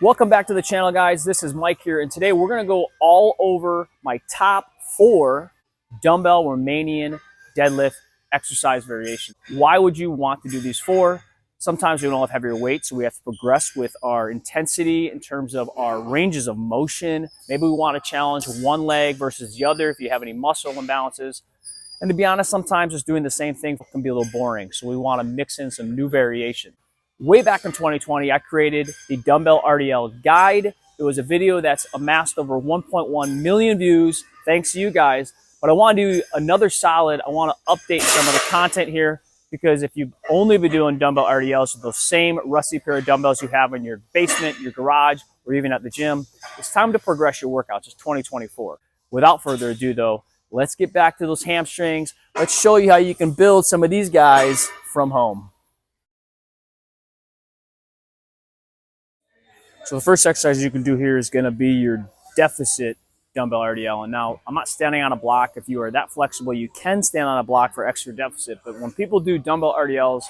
Welcome back to the channel, guys. This is Mike here, and today we're going to go all over my top 4 dumbbell Romanian deadlift exercise variations. Why would you want to do these 4? Sometimes we don't have heavier weights, so we have to progress with our intensity in terms of our ranges of motion. Maybe we want to challenge one leg versus the other if you have any muscle imbalances. And to be honest, sometimes just doing the same thing can be a little boring, so we want to mix in some new variation. Way back in 2020, I created the Dumbbell RDL guide. It was a video that's amassed over 1.1 million views, thanks to you guys. But I want to do another solid. I want to update some of the content here, because if you've only been doing dumbbell RDLs with those same rusty pair of dumbbells you have in your basement, your garage, or even at the gym, it's time to progress your workouts. It's 2024. Without further ado, though, let's get back to those hamstrings. Let's show you how you can build some of these guys from home. So the first exercise you can do here is going to be your deficit dumbbell RDL. And now I'm not standing on a block. If you are that flexible, you can stand on a block for extra deficit. But when people do dumbbell RDLs,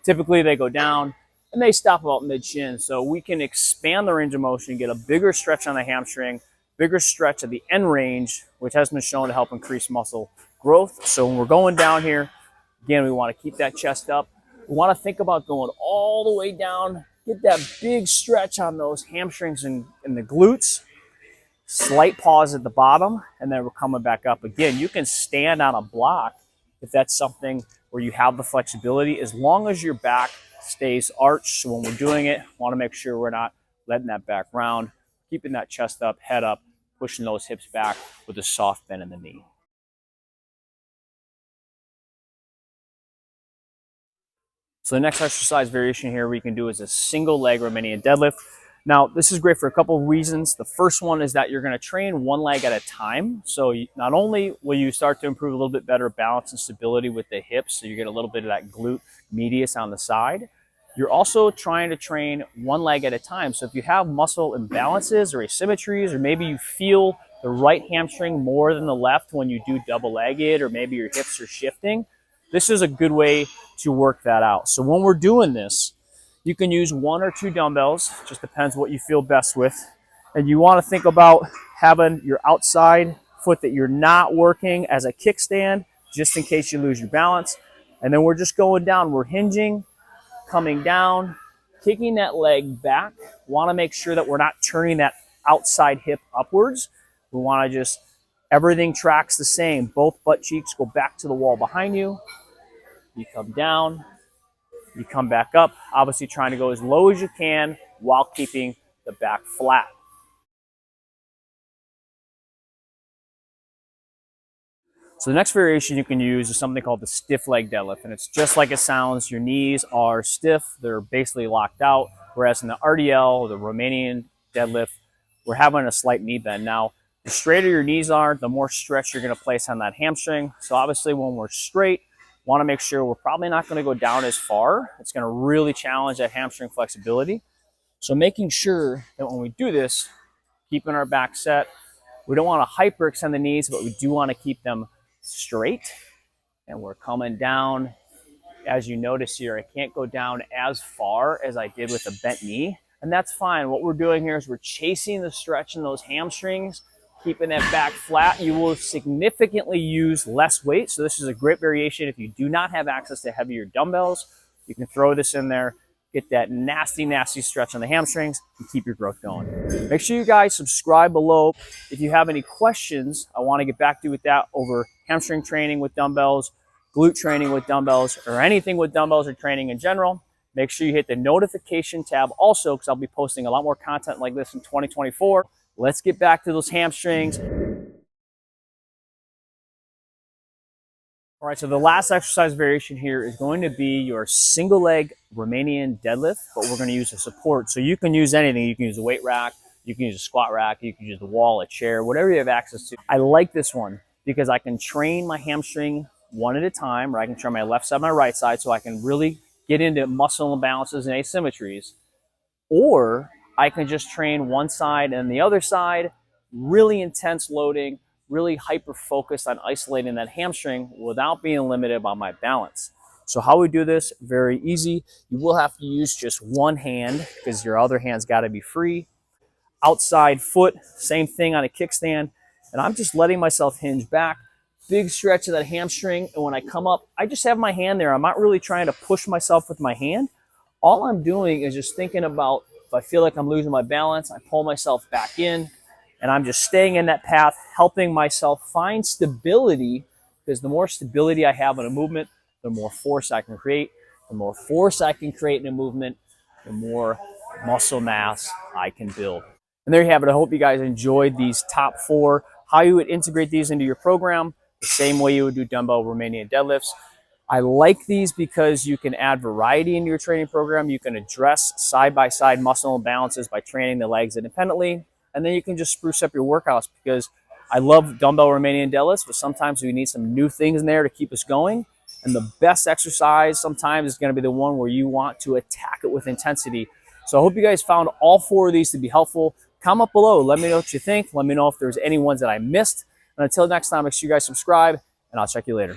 typically they go down and they stop about mid-shin. So we can expand the range of motion, get a bigger stretch on the hamstring, bigger stretch at the end range, which has been shown to help increase muscle growth. So when we're going down here, again, we want to keep that chest up. We want to think about going all the way down. Get that big stretch on those hamstrings and the glutes. Slight pause at the bottom, and then we're coming back up. Again, you can stand on a block if that's something where you have the flexibility, as long as your back stays arched. So when we're doing it, want to make sure we're not letting that back round, keeping that chest up, head up, pushing those hips back with a soft bend in the knee. So the next exercise variation here we can do is a single leg Romanian deadlift. Now, this is great for a couple of reasons. The first one is that you're going to train one leg at a time. So not only will you start to improve a little bit better balance and stability with the hips, so you get a little bit of that glute medius on the side, you're also trying to train one leg at a time. So if you have muscle imbalances or asymmetries, or maybe you feel the right hamstring more than the left when you do double-legged, or maybe your hips are shifting, this is a good way to work that out. So when we're doing this, you can use 1 or 2 dumbbells, just depends what you feel best with. And you want to think about having your outside foot that you're not working as a kickstand, just in case you lose your balance. And then we're just going down, we're hinging, coming down, kicking that leg back. Want to make sure that we're not turning that outside hip upwards. We want to just, everything tracks the same. Both butt cheeks go back to the wall behind you. You come down, you come back up, obviously trying to go as low as you can while keeping the back flat. So the next variation you can use is something called the stiff leg deadlift, and it's just like it sounds. Your knees are stiff, they're basically locked out, whereas in the RDL, the Romanian deadlift, we're having a slight knee bend. Now, the straighter your knees are, the more stretch you're going to place on that hamstring. So obviously when we're straight, want to make sure we're probably not going to go down as far. It's going to really challenge that hamstring flexibility. So making sure that when we do this, keeping our back set, we don't want to hyperextend the knees, but we do want to keep them straight. And we're coming down. As you notice here, I can't go down as far as I did with a bent knee, and that's fine. What we're doing here is we're chasing the stretch in those hamstrings, keeping that back flat. You will significantly use less weight. So this is a great variation. If you do not have access to heavier dumbbells, you can throw this in there, get that nasty, nasty stretch on the hamstrings, and keep your growth going. Make sure you guys subscribe below. If you have any questions, I want to get back to you with that over hamstring training with dumbbells, glute training with dumbbells, or anything with dumbbells or training in general. Make sure you hit the notification tab also, because I'll be posting a lot more content like this in 2024. Let's get back to those hamstrings. All right, so the last exercise variation here is going to be your single leg Romanian deadlift, but we're going to use a support. So you can use anything. You can use a weight rack, you can use a squat rack, you can use the wall, a chair, whatever you have access to. I like this one because I can train my hamstring one at a time, or I can train my left side, my right side, so I can really get into muscle imbalances and asymmetries. Or I can just train one side and the other side, really intense loading, really hyper-focused on isolating that hamstring without being limited by my balance. So how we do this, very easy. You will have to use just one hand because your other hand's got to be free. outside foot, same thing on a kickstand. And I'm just letting myself hinge back, big stretch of that hamstring. And when I come up, I just have my hand there. I'm not really trying to push myself with my hand. All I'm doing is just thinking about if I feel like I'm losing my balance, I pull myself back in, and I'm just staying in that path, helping myself find stability, because the more stability I have in a movement, the more force I can create. The more force I can create in a movement, the more muscle mass I can build. And there you have it. I hope you guys enjoyed these top 4, how you would integrate these into your program, the same way you would do dumbbell Romanian deadlifts. I like these because you can add variety into your training program. You can address side-by-side muscle imbalances by training the legs independently. And then you can just spruce up your workouts, because I love dumbbell Romanian deadlifts, but sometimes we need some new things in there to keep us going. And the best exercise sometimes is going to be the one where you want to attack it with intensity. So I hope you guys found all 4 of these to be helpful. Comment below. Let me know what you think. Let me know if there's any ones that I missed. And until next time, make sure you guys subscribe, and I'll check you later.